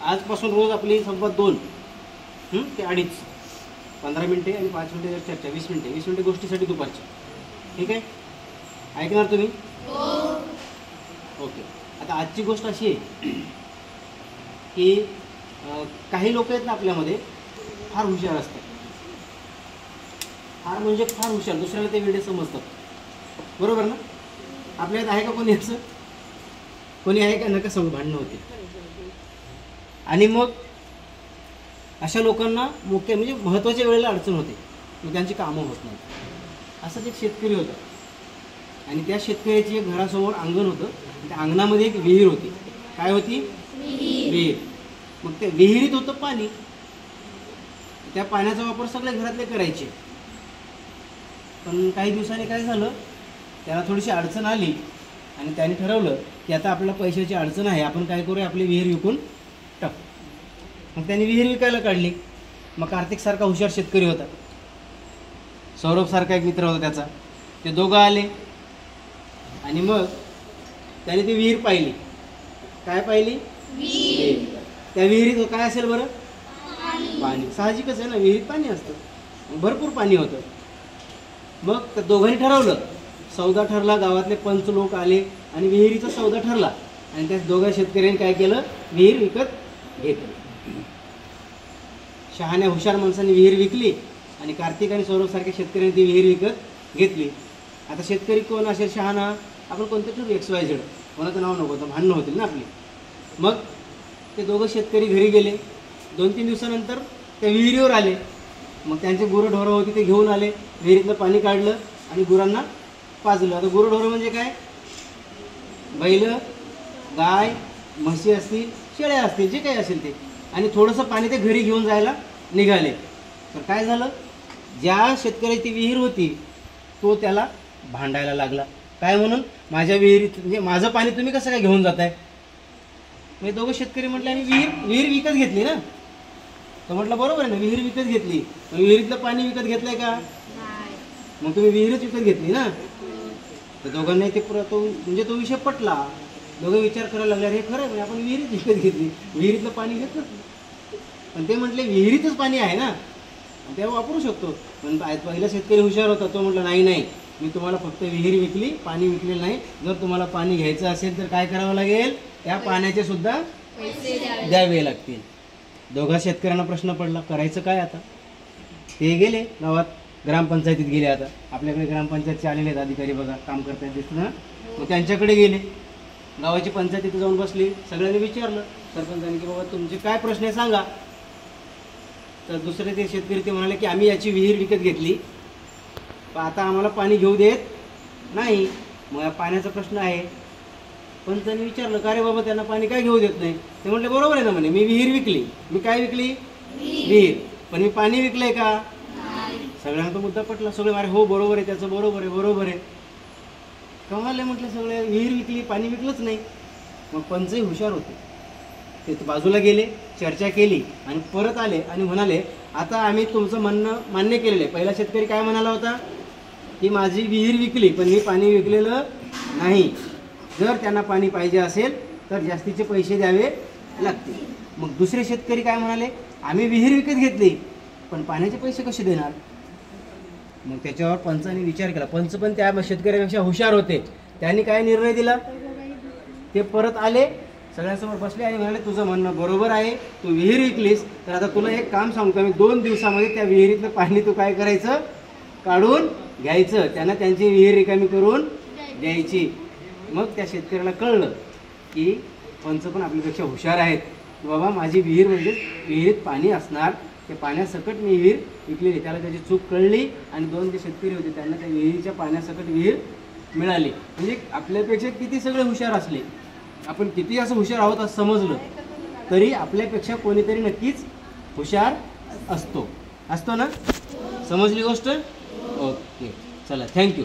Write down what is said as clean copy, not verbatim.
आजपासून रोज आपली संपत 2 ते 2.5 15 मिनिटे आणि 5 मिनिटे चर्चा, 20 मिनिटे गोष्टीसाठी दुपारची. ठीक आहे, ऐकणार तुम्ही? ओके. आता आजची गोष्ट अशी आहे की काही लोक आहेत ना आपल्यामध्ये फार हुशार असतात, फार म्हणजे फार हुशार, दुसऱ्याला ते वेडे समजतात. बरोबर ना? आपल्यात आहे का कोणी असं? कोणी आहे का? नका सांगू, भांडणं होते. आणि मग अशा लोकांना मुख्य म्हणजे महत्त्वाच्या वेळेला अडचण होते, मग त्यांची कामं होत नाहीत. असंच एक शेतकरी होता आणि त्या शेतकऱ्याची एक घरासमोर अंगण होतं. त्या अंगणामध्ये एक विहीर होती. काय होती? विहीर. मग त्या विहिरीत होतं पाणी. त्या पाण्याचा वापर सगळे घरातले करायचे. पण काही दिवसांनी काय झालं, त्याला थोडीशी अडचण आली आणि त्याने ठरवलं की आता आपल्याला पैशाची अडचण आहे, आपण काय करूया, आपली विहीर विकून टाकू. मग त्याने विहीर विकायला काढली. मग कार्तिकसारखा हुशार शेतकरी होता, सौरभसारखा एक मित्र होता त्याचा, ते दोघं आले आणि मग त्याने ती विहीर पाहिली. काय पाहिली? विहीर. त्या विहिरीत काय असेल बरं? पाणी. साहजिकच आहे ना, विहिरीत पाणी असतं, भरपूर पाणी होतं. मग त्या दोघांनी ठरवलं, सौदा ठरला. गावातले पंच लोक आले आणि विहिरीचा सौदा ठरला आणि त्या दोघा शेतकऱ्यांनी काय केलं? विहीर विकत घेतली. शहाण्या हुशार माणसांनी विहीर विकली आणि कार्तिक आणि सौरभसारख्या शेतकऱ्यांनी ती विहीर विकत घेतली. आता शेतकरी कोण असेल शहाणा? आपण कोणते ठरवू? XYZ. कोणाचं नाव नको, तर भांडणं होतील ना आपली. मग ते दोघं शेतकरी घरी गेले. 2-3 दिवसानंतर त्या विहिरीवर आले. मग त्यांचे गुरंढोरं होती, ते घेऊन आले. विहिरीतलं पाणी काढलं आणि गुरांना पाजलं. आता गुरंढोरं म्हणजे काय? बैल, गाय, म्हशी असतील, शेळ्या असतील, जे काही असेल ते. आणि थोडंसं पाणी ते घरी घेऊन जायला निघाले. तर काय झालं, ज्या शेतकऱ्याची विहीर होती तो त्याला भांडायला लागला. काय म्हणून? माझ्या विहिरीत म्हणजे माझं पाणी तुम्ही कसं काय घेऊन जाताय? म्हणजे दोघं शेतकरी म्हटले, आणि विहीर विकत घेतली ना. तो म्हटलं बरोबर आहे ना, विहीर विकत घेतली, पण विहिरीतलं पाणी विकत घेतलंय का? मग तुम्ही विहीरच विकत घेतली ना. तर दोघांनाही ते म्हणजे तो विषय पटला. दोघं विचार करायला लागले, हे खरं आहे, आपण विहिरीत विकत घेतली, विहिरीतलं पाणी घेतलं. पण ते म्हटले विहिरीतच पाणी आहे ना, तेव्हा वापरू शकतो. पण पहिला शेतकरी हुशार होता, तो म्हटलं नाही, मी तुम्हाला फक्त विहीर विकली, पाणी विकलेलं नाही. जर तुम्हाला पाणी घ्यायचं असेल तर काय करावं लागेल? त्या पाण्याचे सुद्धा पैसे द्यावे लागतील. दोघा शेतकऱ्यांना प्रश्न पडला, करायचं काय आता? ते गेले गावात, ग्रामपंचायतीत गेले. आता आपल्याकडे ग्रामपंचायतचे आलेले आहेत अधिकारी, बघा काम करतायत दिसतं ना. मग त्यांच्याकडे गेले. गावाची पंचायत तिथे जाऊन बसली. सगळ्यांनी विचारलं सरपंचांनी की बाबा तुमचे काय प्रश्न आहे सांगा. तर दुसरे ते शेतकरी ते म्हणाले की आम्ही याची विहीर विकत घेतली, पण आता आम्हाला पाणी घेऊ देत नाही. मग पाण्याचा प्रश्न आहे. पण त्यांनी विचारलं का रे बाबा, त्यांना पाणी काय घेऊ देत नाही? ते म्हटले बरोबर आहे ना, म्हणे मी विहीर विकली. मी काय विकली? विहीर. पण मी पाणी विकलंय का? सगळ्यांना तो मुद्दा पटला. सगळे अरे हो बरोबर आहे, त्याचं बरोबर आहे. कमाले म्हटलं, सगळे विहीर विकली, पाणी विकलंच नाही. मग पंचही हुशार होते, ते बाजूला गेले, चर्चा केली आणि परत आले आणि म्हणाले आता आम्ही तुमचं म्हणणं मान्य केलेलं आहे. पहिला शेतकरी काय म्हणाला होता की माझी विहीर विकली, पण मी पाणी विकलेलं नाही. जर त्यांना पाणी पाहिजे असेल तर जास्तीचे पैसे द्यावे लागतील. मग दुसरे शेतकरी काय म्हणाले, आम्ही विहीर विकत घेतली, पण पाण्याचे पैसे कसे देणार? मग त्याच्यावर पंचांनी विचार केला. पंच पण त्या शेतकऱ्यापेक्षा हुशार होते. त्यांनी काय निर्णय दिला? ते परत आले, सगळ्यांसमोर बसले आणि म्हणाले तुझं म्हणणं बरोबर आहे, तू विहीर विकलीस, तर आता तुला एक काम सांगतो मी, 2 दिवसामध्ये त्या विहिरीतलं पाणी तू काय करायचं? काढून घ्यायचं. त्यांना त्यांची विहीर रिकामी करून द्यायची. मग त्या शेतकऱ्याला कळलं की पंच पण आपल्यापेक्षा हुशार आहेत. बाबा माझी विहीर म्हणजे विहिरीत पाणी असणार, ते पाण्यासकट मी विहीर विकलेली. त्याला त्याची चूक कळली आणि 2 जे शेतकरी होते त्यांना त्या विहिरीच्या पाण्यासकट विहीर मिळाली. म्हणजे आपल्यापेक्षा किती सगळे हुशार असले, आपण किती असं हुशार आहोत असं समजलं तरी आपल्यापेक्षा कोणीतरी नक्कीच हुशार असतो ना. समजली गोष्ट? ओके, चला, थँक्यू.